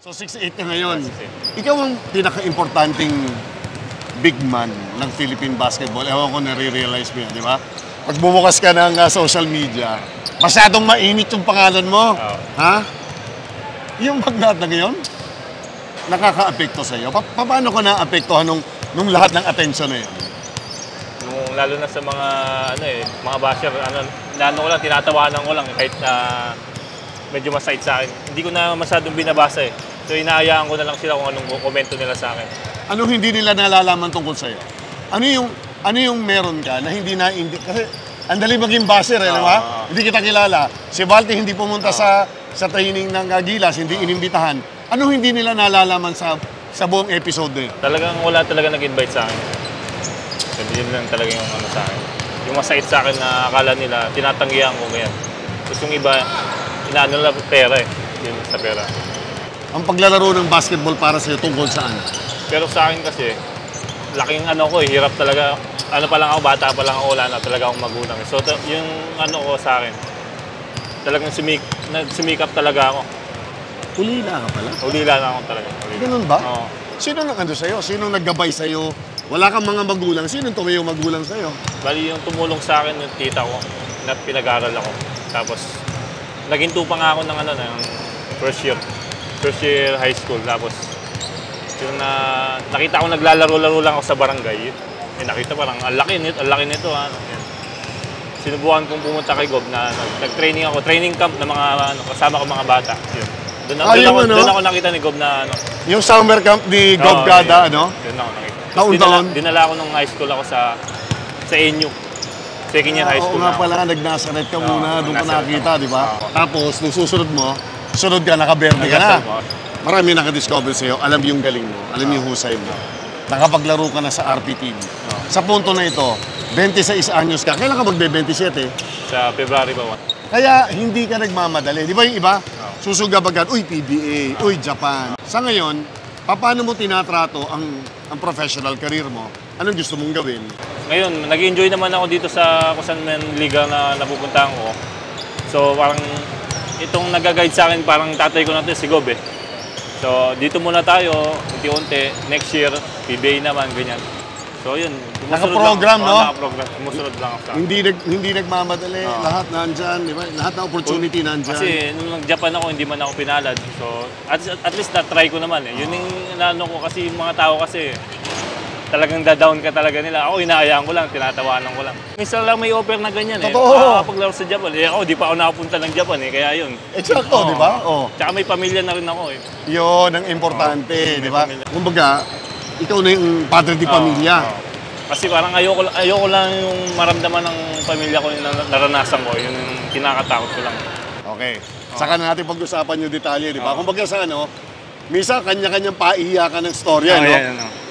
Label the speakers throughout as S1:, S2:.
S1: So 6'8" ka ngayon. Ikaw ang pinaka-importanting big man ng Philippine basketball. Ewan ko nare-realize mo yan, di ba? Pag bumukas ka ng social media, masyadong mainit yung pangalan mo. Ha? Yung magnat na ngayon, nakaka-apekto sa'yo. Paano ka na-apektuhan nung lahat ng attention na yun?
S2: Lalo na sa mga mga basher, ko lang, tinatawanan ko lang kahit medyo masakit sa akin. Hindi ko na masyadong binabasa eh. So inaayaan ko na lang sila kung anong komento nila sa akin.
S1: Ano hindi nila nalalaman tungkol sa'yo? Ano yung meron ka na hindi kasi ang dali maging basher eh, di ba? Hindi kita kilala. Si Valty hindi pumunta sa training ng Gilas, hindi inimbitahan. Ano hindi nila nalalaman sa buong episode na yun?
S2: Talagang wala talaga nag-invite sa akin. Yun lang talaga yung sa akin. Yung masakit sa akin na akala nila, tinatanggihan ko ngayon. Tapos yung iba, inaano nila pera eh. Yun sa pera.
S1: Ang paglalaro ng basketball para sa'yo tungkol saan?
S2: Pero sa akin kasi, laking hirap talaga. Pa lang ako, bata pa lang ako, wala na talaga akong magulang. So yung ko sa akin, talagang sumikap talaga ako.
S1: Ulila ka pala?
S2: Ulila na ako talaga.
S1: Ganun ba?
S2: Oo.
S1: Sino sa'yo? Sino naggabay sa'yo? Wala kang mga magulang. Sino tumayo magulang sa'yo?
S2: Bali yung tumulong sa akin yung tita ko na pinag-aral ako. Tapos, naginto pa nga ako ng first year high school. Tapos, yung nakita ko naglalaro-laro lang ako sa barangay. Nakita parang, ang laki nito. Sinubukan kong pumunta kay Gob na nag-training ako. Training camp na mga kasama ko mga bata. Yun. Doon ako nakita ni Gob na
S1: Yung summer camp ni Gob Gada,
S2: Doon ako nakita.
S1: Taon-taon?
S2: Dinala ako nung high school ako sa NU. Second year high school
S1: na. Oo nga pala, nag-Nazaret ka muna, doon ka nakita, di ba? Tapos, nung susunod mo, sunod ka, naka-berde ka na. Marami nakadiscover sa'yo, alam yung galing mo, alam yung husay mo. Nakapaglaro ka na sa RP team. Sa punto na ito, 26 anyos ka, kailan ka magbe-27?
S2: Sa February pa.
S1: Kaya hindi ka nagmamadali. Di ba yung iba? Susugab agad, uy, PBA, uy, Japan. Sa ngayon, paano mo tinatrato ang professional career mo? Anong gusto mong gawin?
S2: Ngayon, nag-enjoy naman ako dito sa kung saan man liga na napupuntahan ko. So, parang itong nag-guide sa akin, parang tatay ko na ito, si Gob eh. So, dito muna tayo, unti-unti. Next year, PBA naman, ganyan. So, yun.
S1: Naka-program, no?
S2: Naka-program. Sumusunod lang ako sa
S1: Hindi nagmamadali. Lahat nandyan, di ba? Lahat ng opportunity nandyan.
S2: Kasi nung nag-Japan ako, hindi man ako pinalad. So, at least na-try ko naman eh. Yun yung ko kasi yung mga tao kasi talagang da-down ka talaga nila. Ako, inaayaan ko lang, tinatawanan ko lang. Minsan lang may offer na ganyan eh.
S1: Totoo.
S2: Paglaro sa Japan. Ako, di pa ako nakapunta ng Japan eh. Kaya yun.
S1: Exacto, di ba?
S2: Tsaka may pamilya na rin ako eh.
S1: Yun, ang importante, di ba? Kumbaga, ikaw na yung padre di pamilya.
S2: Kasi parang ayoko lang yung maramdaman ng pamilya ko yung naranasan ko. Yun yung kinakatakot ko lang.
S1: Okay. Saka na natin pag-usapan yung detalye, di ba? Kumbaga sa minsan kanya-kanyang paiiyakan ng storya, no?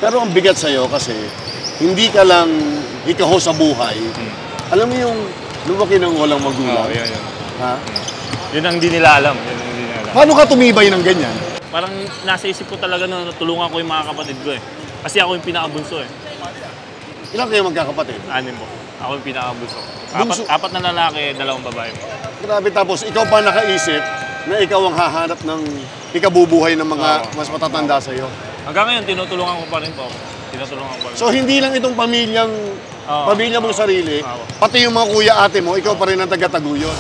S1: Pero ang bigat sa'yo kasi, hindi ka lang ikaw sa buhay. Alam mo yung lumaki ng walang magulang?
S2: Yun.
S1: Ha?
S2: Yun ang hindi nila alam.
S1: Paano ka tumibay ng ganyan?
S2: Parang nasa isip ko talaga na tulungan ko yung mga kapatid ko eh. Kasi ako yung pinakabunso eh.
S1: Ilan kayo magkakapatid?
S2: 6 po. Ako yung pinakabunso. Apat na lalaki, 2 babae.
S1: Grabe, tapos ikaw pa nakaisip na ikaw ang hahanap ng ikabubuhay ng mga mas matatanda sa'yo.
S2: Hanggang ngayon, tinutulungan ko pa rin po.
S1: So hindi lang itong pamilya mong sarili, pati yung mga kuya ate mo, ikaw pa rin ang taga-taguyod.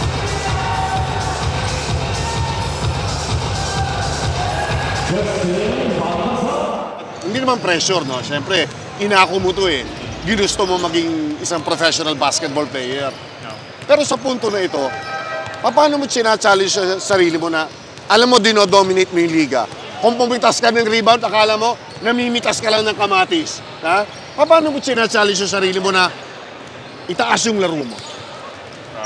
S1: Hindi naman pressure, no? Siyempre, inako mo to eh. Ginusto mo maging isang professional basketball player. Pero sa punto na ito, paano mo sinachallenge sa sarili mo na alam mo, dinodominate mo yung liga? Kung pumitas ka ng rebound, akala mo, namimitas ka lang ng kamatis. Ha? Paano mo sinachallenge sa sarili mo na itaas yung laro mo?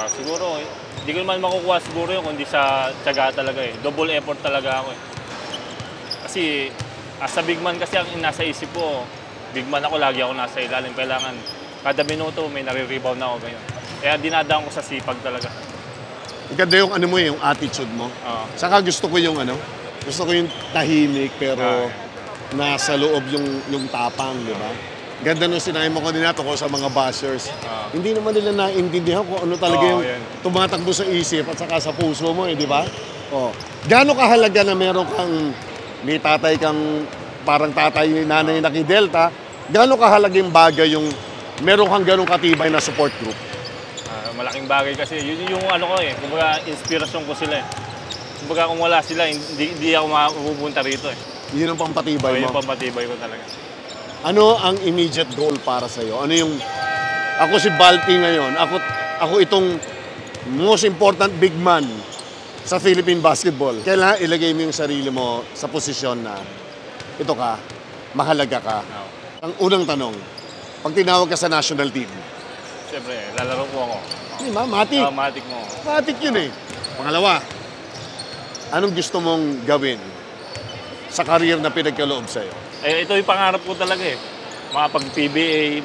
S2: Siguro, hindi ko naman makukuha siguro yun kundi sa tiyaga talaga eh. Double effort talaga ako eh. Kasi, as a big man kasi ang nasa isip ko, big man ako, lagi ako nasa ilalim. Kailangan, kada minuto may nare-rebound na ako ganyan. Kaya dinadaan ko sa sipag talaga.
S1: Ganda yung yung attitude mo. Saka gusto ko yung gusto ko yung tahimik pero nasa loob yung tapang, di ba? Ganda nung sinabi mo kanina tungkol sa mga bashers. Hindi naman nila naiintindihan kung ano talaga yung tumatakbo sa isip at saka sa puso mo, di ba? Gaano kahalaga na meron kang may tatay kang parang tatay, nanay na Delta, gaano kahalagang bagay yung meron kang ganong katibay na support group?
S2: Malaking bagay kasi yun yung ano ko eh, kumbaga inspirasyon ko sila eh. Kumbaga kung wala sila, hindi ako mapupunta rito eh.
S1: Yun ang pampatibay mo?
S2: Yung pampatibay ko talaga.
S1: Ano ang immediate goal para sa'yo? Ano yung, ako si Balti ngayon, ako itong most important big man sa Philippine basketball. Kailangan ilagay mo yung sarili mo sa posisyon na ito ka, mahalaga ka. Ang unang tanong, pag tinawag ka sa national team,
S2: siyempre, lalaro po ako.
S1: di ba? Matik.
S2: Matik mo.
S1: Matik yun eh. Pangalawa, anong gusto mong gawin sa career na pinagkaloob sa'yo?
S2: Ito yung pangarap ko talaga eh. Makapag-PBA,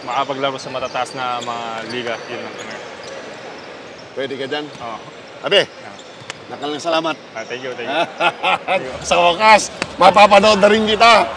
S2: makapaglaro sa matataas na mga liga. Yun lang talaga.
S1: Pwede ka dyan?
S2: Oo.
S1: Abe, nakalang salamat.
S2: Thank you.
S1: Sa wakas, mapapanood na rin kita.